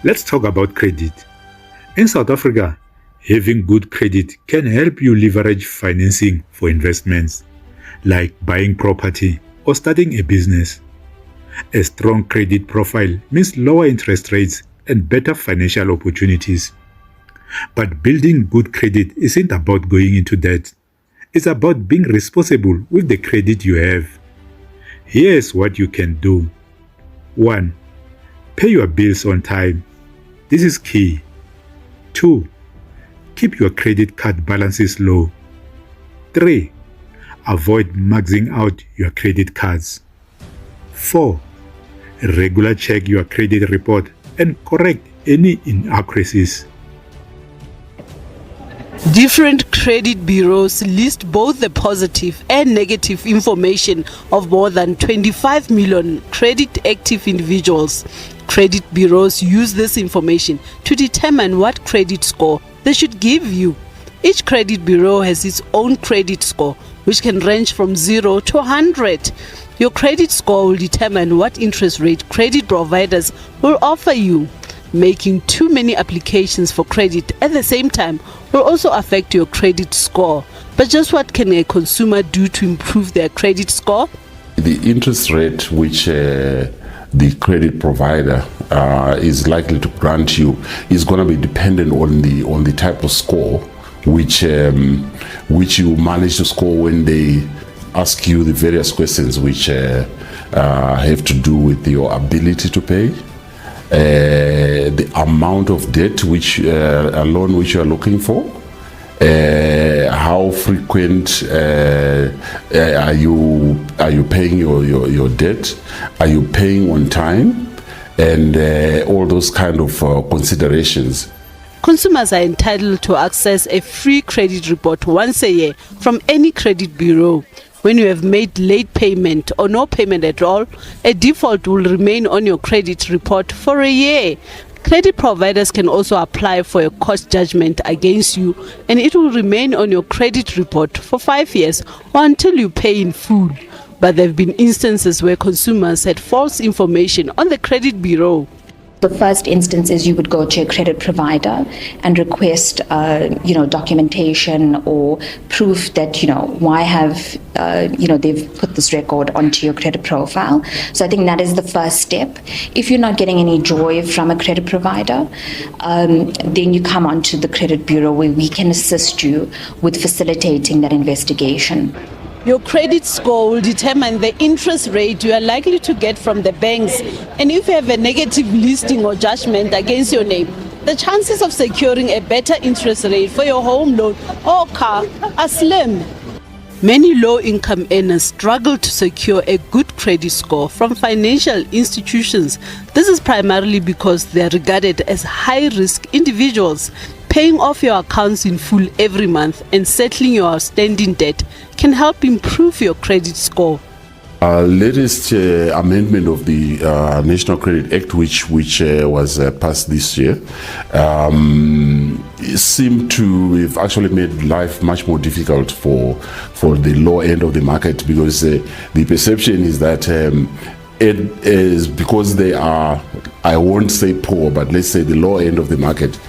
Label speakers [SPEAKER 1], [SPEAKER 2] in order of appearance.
[SPEAKER 1] Let's talk about credit. In South Africa, having good credit can help you leverage financing for investments, like buying property or starting a business. A strong credit profile means lower interest rates and better financial opportunities. But building good credit isn't about going into debt. It's about being responsible with the credit you have. Here's what you can do. 1. Pay your bills on time. This is key. 2. Keep your credit card balances low. 3. Avoid maxing out your credit cards. 4. Regular check your credit report and correct any inaccuracies.
[SPEAKER 2] Different credit bureaus list both the positive and negative information of more than 25 million credit active individuals. Credit bureaus use this information to determine what credit score they should give you. Each credit bureau has its own credit score, which can range from 0 to 100. Your credit score will determine what interest rate credit providers will offer you. Making too many applications for credit at the same time will also affect your credit score. But just what can a consumer do to improve their credit score?
[SPEAKER 3] The interest rate which the credit provider is likely to grant you is going to be dependent on the type of score which you manage to score when they ask you the various questions which have to do with your ability to pay, the amount of debt which a loan which you are looking for, how frequent are you paying your debt, are you paying on time, and all those kind of considerations.
[SPEAKER 2] Consumers are entitled to access a free credit report once a year from any credit bureau. When you have made late payment or no payment at all, a default will remain on your credit report for a year. Credit providers can also apply for a court judgment against you, and it will remain on your credit report for 5 years or until you pay in full. But there have been instances where consumers had false information on the credit bureau.
[SPEAKER 4] The first instance is you would go to a credit provider and request, documentation or proof that, why have, they've put this record onto your credit profile. So I think that is the first step. If you're not getting any joy from a credit provider, then you come onto the credit bureau where we can assist you with facilitating that investigation.
[SPEAKER 2] Your credit score will determine the interest rate you are likely to get from the banks. And if you have a negative listing or judgment against your name, the chances of securing a better interest rate for your home loan or car are slim. Many low-income earners struggle to secure a good credit score from financial institutions. This is primarily because they are regarded as high-risk individuals. Paying off your accounts in full every month and settling your outstanding debt can help improve your credit score.
[SPEAKER 3] Latest amendment of the National Credit Act, which was passed this year, seemed to have actually made life much more difficult for the low end of the market, because the perception is that it is because they are, I won't say poor, but let's say the low end of the market.